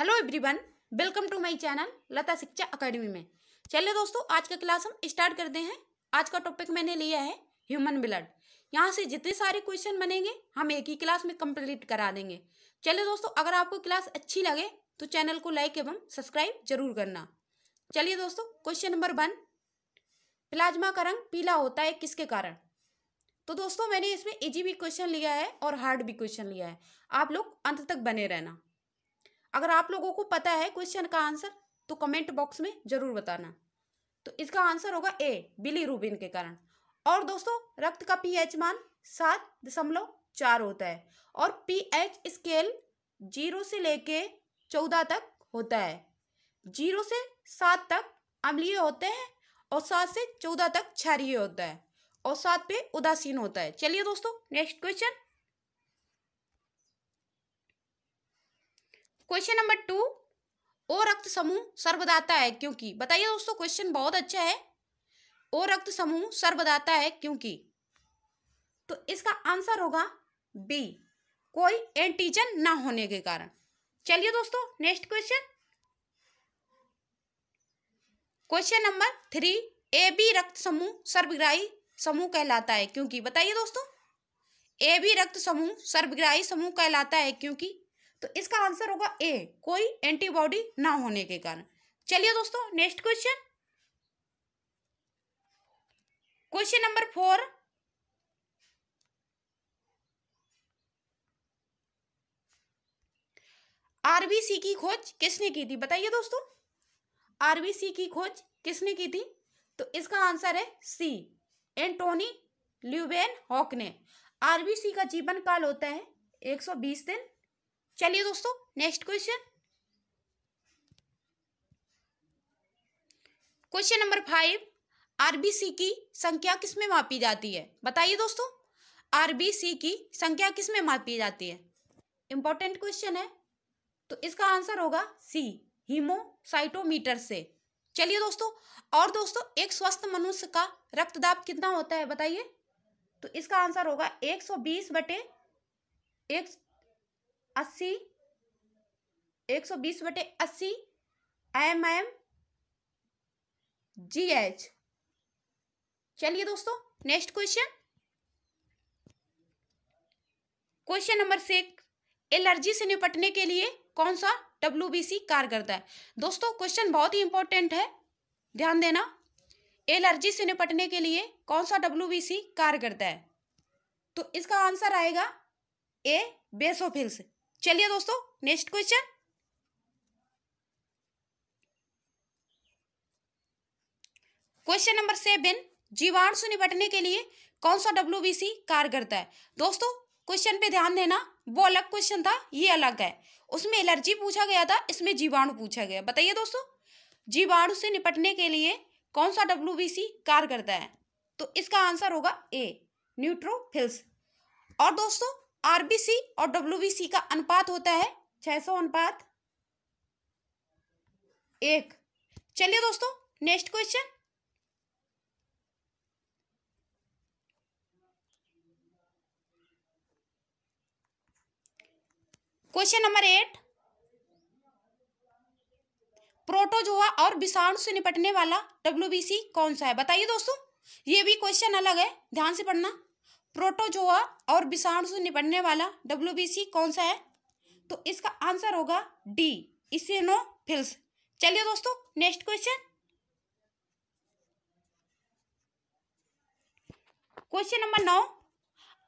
Hello everyone, welcome to my channel Lata Shiksha academy में। चलिए दोस्तों, आज का क्लास हम स्टार्ट करते हैं। आज का टॉपिक मैंने लिया है ह्यूमन ब्लड। यहाँ से जितने सारे क्वेश्चन बनेंगे हम एक ही क्लास में कंप्लीट करा देंगे। चलिए दोस्तों, अगर आपको क्लास अच्छी लगे तो चैनल को लाइक एवं सब्सक्राइब जरूर करना। चलिए दोस्तों, क्वेश्चन नंबर 1, प्लाज्मा का रंग पीला होता है किसके कारण? तो दोस्तों, मैंने इसमें इजी भी क्वेश्चन लिया है और हार्ड भी क्वेश्चन लिया है। आप लोग अंत तक बने रहना। अगर आप लोगों को पता है क्वेश्चन का आंसर तो कमेंट बॉक्स में जरूर बताना। तो इसका आंसर होगा ए, बिलीरुबिन के कारण। और दोस्तों, रक्त का पीएच मान 7.4 होता है और पीएच स्केल 0 से लेके 14 तक होता है। 0 से 7 तक अम्लीय होते हैं और 7 से 14 तक क्षारीय होता है और 7 पे उदासीन होता है। चलिए दोस्तों, नेक्स्ट क्वेश्चन। क्वेश्चन नंबर 2, ओ रक्त समूह सर्वदाता है क्योंकि? बताइए दोस्तों, क्वेश्चन बहुत अच्छा है। ओ रक्त समूह सर्वदाता है क्योंकि? तो इसका आंसर होगा बी, कोई एंटीजन ना होने के कारण। चलिए दोस्तों, next question. Question number 3, A B रक्त समूह सर्वग्राही समूह कहलाता है क्योंकि? बताइए दोस्तों, ए बी रक्त समूह सर्वग्राही समूह कहलाता है क्योंकि? तो इसका आंसर होगा ए, कोई एंटीबॉडी ना होने के कारण। चलिए दोस्तों, next question. Question number 4, RBC की खोज किसने की थी? बताइए दोस्तों, आरबीसी की खोज किसने की थी? तो इसका आंसर है सी, एंटोनी ल्यूवेनहॉक ने। आरबीसी का जीवन काल होता है 120 दिन। चलिए दोस्तों, next question. Question number 5, RBC की संख्या किसमें मापी जाती है? बताइए दोस्तों, आरबीसी की संख्या किसमें मापी जाती है? इंपॉर्टेंट क्वेश्चन है। तो इसका आंसर होगा सी, हीमोसाइटोमीटर से। चलिए दोस्तों, और दोस्तों, एक स्वस्थ मनुष्य का रक्तदाब कितना होता है? बताइए। तो इसका आंसर होगा 120/80 mm GH। चलिए दोस्तों, next question. Question number 6, allergy से निपटने के लिए कौन सा WBC कार्य करता है? दोस्तों, क्वेश्चन बहुत ही इंपॉर्टेंट है, ध्यान देना। एलर्जी से निपटने के लिए कौन सा WBC कार्य करता है? तो इसका आंसर आएगा ए, बेसोफिल्स। चलिए दोस्तों, नेक्स्ट क्वेश्चन। क्वेश्चन नंबर 7, जीवाणु से निपटने के लिए कौन सा WBC कार्य करता है? दोस्तों, क्वेश्चन पे ध्यान देना, वो अलग क्वेश्चन था, ये अलग है। उसमें एलर्जी पूछा गया था, इसमें जीवाणु पूछा गया। बताइए दोस्तों, जीवाणु से निपटने के लिए कौन सा WBC कार्य करता है? तो इसका आंसर होगा ए, न्यूट्रोफिल्स। और दोस्तों, आरबीसी और WBC का अनुपात होता है 600:1। चलिए दोस्तों, next question. Question number 8, protozoa और विषाणु से निपटने वाला WBC कौन सा है? बताइए दोस्तों, ये भी क्वेश्चन अलग है, ध्यान से पढ़ना। प्रोटोजोआ और विषाणु से निपटने वाला WBC कौन सा है? तो इसका आंसर होगा डी, इसिनोफिल्स। चलिए दोस्तों, next question. Question number 9,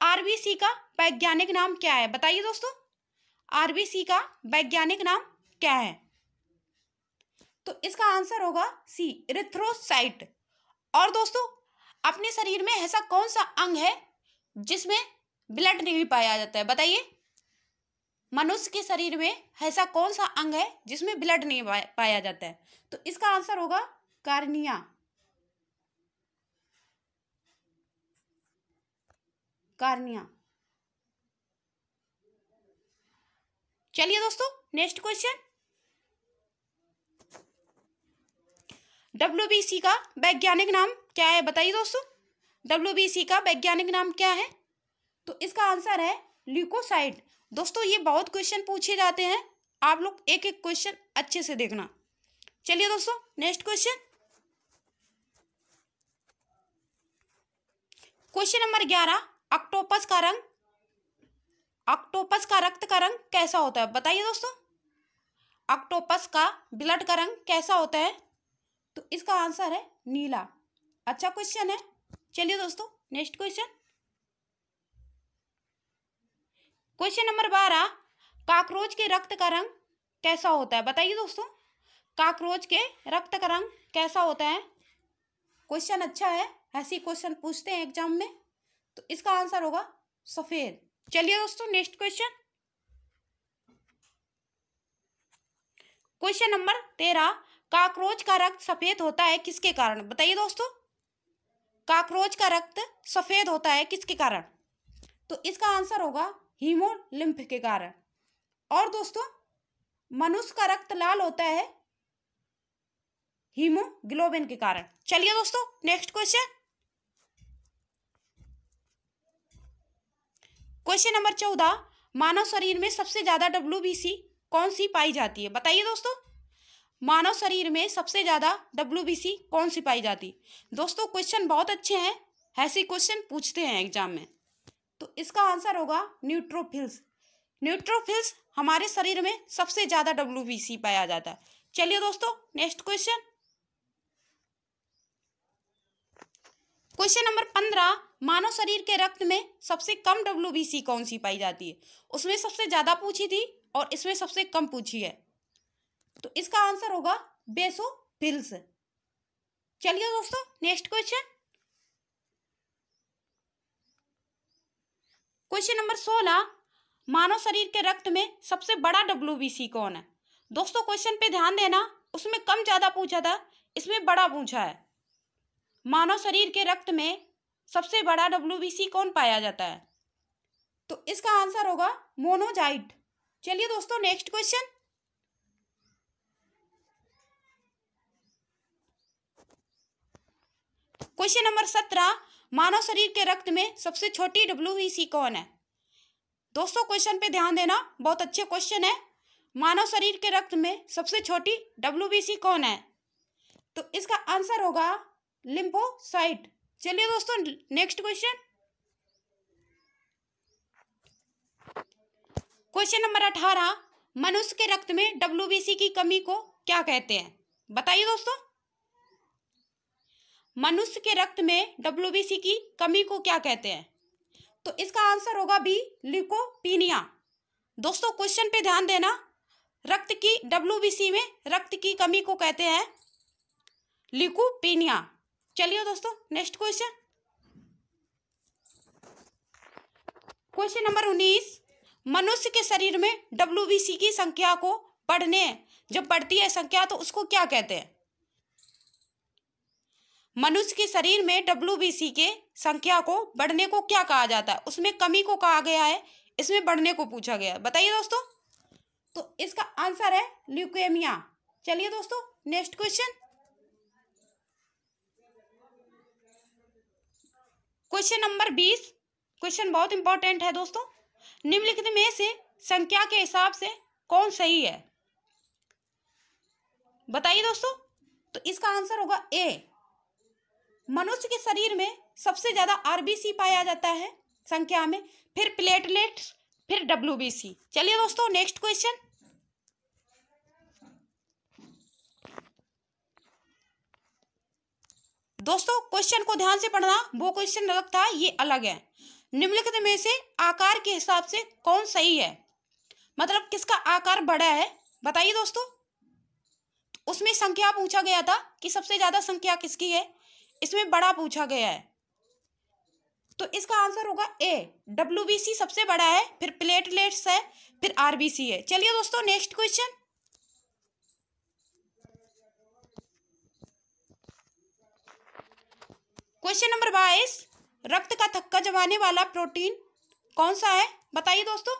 RBC का वैज्ञानिक नाम क्या है? बताइए दोस्तों, आरबीसी का वैज्ञानिक नाम क्या है? तो इसका आंसर होगा सी, इरिथ्रोसाइट। और दोस्तों, अपने शरीर में ऐसा कौन सा अंग है जिसमें ब्लड नहीं पाया जाता है? बताइए, मनुष्य के शरीर में ऐसा कौन सा अंग है जिसमें ब्लड नहीं पाया जाता है? तो इसका आंसर होगा कार्निया। कार्निया। चलिए दोस्तों, नेक्स्ट क्वेश्चन। WBC का वैज्ञानिक नाम क्या है? बताइए दोस्तों, WBC का वैज्ञानिक नाम क्या है? तो इसका आंसर है ल्यूकोसाइट। दोस्तों, ये बहुत क्वेश्चन पूछे जाते हैं, आप लोग एक एक क्वेश्चन अच्छे से देखना। चलिए दोस्तों, next question, question number 11, octopus का रक्त का रंग कैसा होता है? बताइए दोस्तों, ऑक्टोपस का ब्लड का रंग कैसा होता है? तो इसका आंसर है नीला। अच्छा क्वेश्चन है। चलिए दोस्तों, next question, question number 12, cockroach के रक्त का रंग कैसा होता है? बताइए दोस्तों, कॉकरोच के रक्त का रंग कैसा होता है? क्वेश्चन अच्छा है, ऐसे क्वेश्चन पूछते हैं एग्जाम में। तो इसका आंसर होगा सफेद। चलिए दोस्तों, next question, question number 13, cockroach का रक्त सफेद होता है किसके कारण? बताइए दोस्तों, कॉकरोच का रक्त सफेद होता है किसके कारण? तो इसका आंसर होगा हीमोलिम्फ के कारण। और दोस्तों, मनुष्य का रक्त लाल होता है हीमोग्लोबिन के कारण। चलिए दोस्तों, नेक्स्ट क्वेश्चन, क्वेश्चन नंबर 14, मानव शरीर में सबसे ज्यादा WBC कौन सी पाई जाती है? बताइए दोस्तों, मानव शरीर में सबसे ज्यादा WBC कौन सी पाई जाती है? दोस्तों, क्वेश्चन बहुत अच्छे हैं, ऐसे क्वेश्चन पूछते हैं एग्जाम में। तो इसका आंसर होगा न्यूट्रोफिल्स। न्यूट्रोफिल्स हमारे शरीर में सबसे ज्यादा WBC पाया जाता है। चलिए दोस्तों, नेक्स्ट क्वेश्चन, क्वेश्चन नंबर 15, मानव शरीर के रक्त में सबसे कम WBC कौन सी पाई जाती है? उसमें सबसे ज्यादा पूछी थी और इसमें सबसे कम पूछी है। तो इसका आंसर होगा बेसोफिल्स। चलिए दोस्तों, नेक्स्ट क्वेश्चन, क्वेश्चन नंबर 16, मानव शरीर के रक्त में सबसे बड़ा WBC कौन है? दोस्तों, क्वेश्चन पे ध्यान देना, उसमें कम ज्यादा पूछा था, इसमें बड़ा पूछा है। मानव शरीर के रक्त में सबसे बड़ा WBC कौन पाया जाता है? तो इसका आंसर होगा मोनोजाइट। चलिए दोस्तों, नेक्स्ट क्वेश्चन, क्वेश्चन नंबर 17, मानव शरीर के रक्त में सबसे छोटी WBC कौन है? दोस्तों, क्वेश्चन पे ध्यान देना, बहुत अच्छे क्वेश्चन है। मानव शरीर के रक्त में सबसे छोटी WBC कौन है? तो इसका आंसर होगा लिम्फोसाइट। चलिए दोस्तों, नेक्स्ट क्वेश्चन, क्वेश्चन नंबर 18, मनुष्य के रक्त में WBC की कमी को क्या कहते हैं? बताइए दोस्तों, मनुष्य के रक्त में WBC की कमी को क्या कहते हैं? तो इसका आंसर होगा बी, ल्यूकोपीनिया। दोस्तों, क्वेश्चन पे ध्यान देना, रक्त की WBC में रक्त की कमी को कहते हैं ल्यूकोपीनिया। चलिए दोस्तों, नेक्स्ट क्वेश्चन, क्वेश्चन नंबर 19, मनुष्य के शरीर में WBC की संख्या को जब बढ़ती है संख्या तो उसको क्या कहते हैं? मनुष्य के शरीर में WBC के संख्या को बढ़ने को क्या कहा जाता है? उसमें कमी को कहा गया है, इसमें बढ़ने को पूछा गया है। बताइए दोस्तों, तो इसका आंसर है ल्यूकेमिया। चलिए दोस्तों, next question, question number 20, question बहुत इंपॉर्टेंट है दोस्तों, निम्नलिखित में से संख्या के हिसाब से कौन सही है? बताइए दोस्तों, तो इसका आंसर होगा ए। मनुष्य के शरीर में सबसे ज्यादा RBC पाया जाता है संख्या में, फिर प्लेटलेट्स, फिर WBC। चलिए दोस्तों, नेक्स्ट क्वेश्चन, दोस्तों क्वेश्चन को ध्यान से पढ़ना, वो क्वेश्चन अलग था, ये अलग है। निम्नलिखित में से आकार के हिसाब से कौन सही है? मतलब किसका आकार बड़ा है? बताइए दोस्तों, उसमें संख्या पूछा गया था कि सबसे ज्यादा संख्या किसकी है, इसमें बड़ा पूछा गया है। तो इसका आंसर होगा ए, WBC सबसे बड़ा है, फिर प्लेटलेट्स है, फिर RBC है। चलिए दोस्तों, नेक्स्ट क्वेश्चन, क्वेश्चन नंबर 22, रक्त का थक्का जमाने वाला प्रोटीन कौन सा है? बताइए दोस्तों,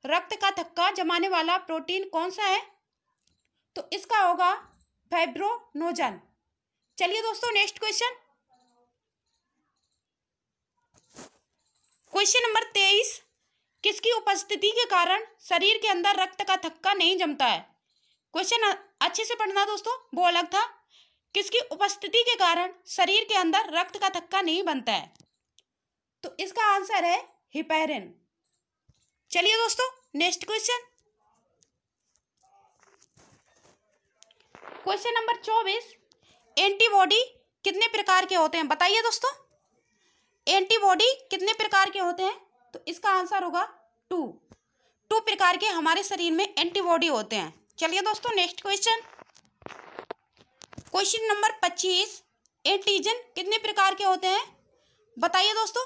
रक्त का थक्का जमाने वाला प्रोटीन कौन सा है? तो इसका होगा फाइब्रोनोजन। चलिए दोस्तों, नेक्स्ट क्वेश्चन, क्वेश्चन नंबर 23, किसकी उपस्थिति के कारण शरीर के अंदर रक्त का थक्का नहीं जमता है? क्वेश्चन अच्छे से पढ़ना दोस्तों, वो अलग था। किसकी उपस्थिति के कारण शरीर के अंदर रक्त का थक्का नहीं बनता है? तो इसका आंसर है हिपेरिन। चलिए दोस्तों next question, question number 24, antibody कितने प्रकार के होते हैं? बताइए दोस्तों, एंटीबॉडी कितने प्रकार के होते हैं? तो इसका आंसर होगा 2 प्रकार के हमारे शरीर में एंटीबॉडी होते हैं। चलिए दोस्तों next question, question number 25, antigen कितने प्रकार के होते हैं? बताइए दोस्तों,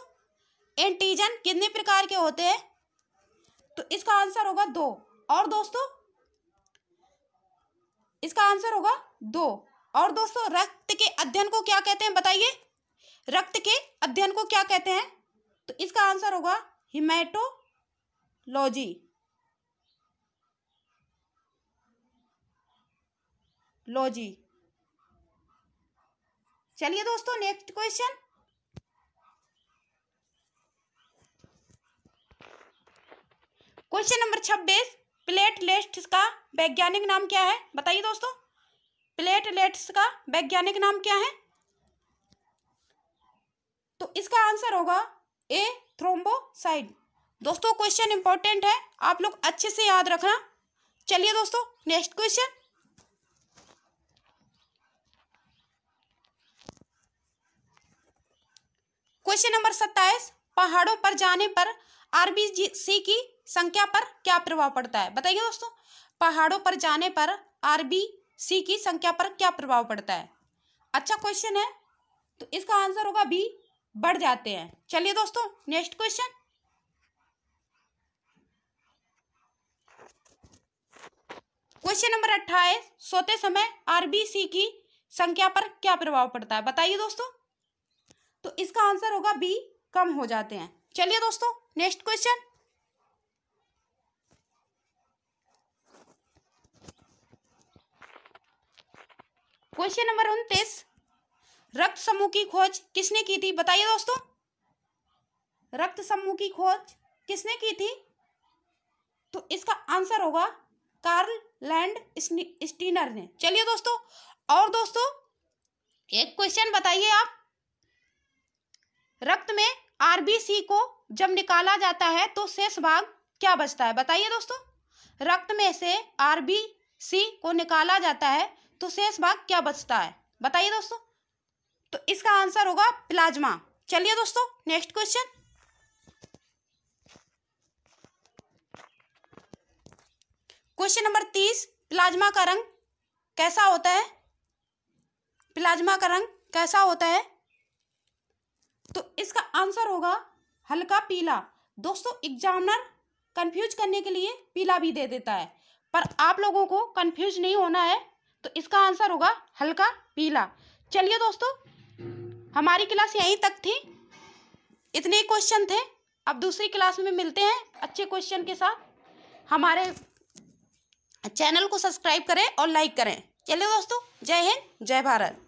एंटीजन कितने प्रकार के होते हैं? तो इसका आंसर होगा 2। और दोस्तों इसका आंसर होगा 2। और दोस्तों रक्त के अध्ययन को क्या कहते हैं? बताइए, रक्त के अध्ययन को क्या कहते हैं? तो इसका आंसर होगा हिमेटोलॉजी। चलिए दोस्तों next question, question number 26, platelets का वैज्ञानिक नाम क्या है? बताइए दोस्तों, प्लेटलेट्स का वैज्ञानिक नाम क्या है? तो इसका आंसर होगा ए, थ्रोम्बोसाइट। दोस्तों क्वेश्चन इंपॉर्टेंट है, आप लोग अच्छे से याद रखना। चलिए दोस्तों नेक्स्ट क्वेश्चन, क्वेश्चन नंबर 27, पहाड़ों पर जाने पर आरबीसी की संख्या पर क्या प्रभाव पड़ता है? बताइए दोस्तों, पहाड़ों पर जाने पर आरबीसी की संख्या पर क्या प्रभाव पड़ता है? अच्छा क्वेश्चन है, तो इसका आंसर होगा बी, बढ़ जाते हैं। चलिए दोस्तों नेक्स्ट क्वेश्चन, क्वेश्चन नंबर 28, सोते समय आरबीसी की संख्या पर क्या प्रभाव पड़ता है? बताइए दोस्तों, तो इसका आंसर होगा बी, कम हो जाते हैं। चलिए दोस्तों नेक्स्ट क्वेश्चन, क्वेश्चन नंबर 29, रक्त समूह की खोज किसने की थी? बताइए दोस्तों, रक्त समूह की खोज किसने की थी? तो इसका आंसर होगा कार्ल लैंडस्टीनर ने। चलिए दोस्तों, और दोस्तों एक क्वेश्चन बताइए आप, रक्त में आरबीसी को जब निकाला जाता है तो शेष भाग क्या बचता है? बताइए दोस्तों, रक्त में से आरबीसी को निकाला जाता है तो शेष भाग क्या बचता है? बताइए दोस्तों, तो इसका आंसर होगा प्लाज्मा। चलिए दोस्तों next question, question number 30, plasma का रंग कैसा होता है? प्लाज्मा का रंग कैसा होता है? तो इसका आंसर होगा हल्का पीला। दोस्तों एग्जामिनर कंफ्यूज करने के लिए पीला भी दे देता है, पर आप लोगों को कंफ्यूज नहीं होना है, तो इसका आंसर होगा हल्का पीला। चलिए दोस्तों, हमारी क्लास यहीं तक थी, इतने क्वेश्चन थे। अब दूसरी क्लास में मिलते हैं अच्छे क्वेश्चन के साथ। हमारे चैनल को सब्सक्राइब करें और लाइक करें। चलिए दोस्तों, जय हिंद जय भारत।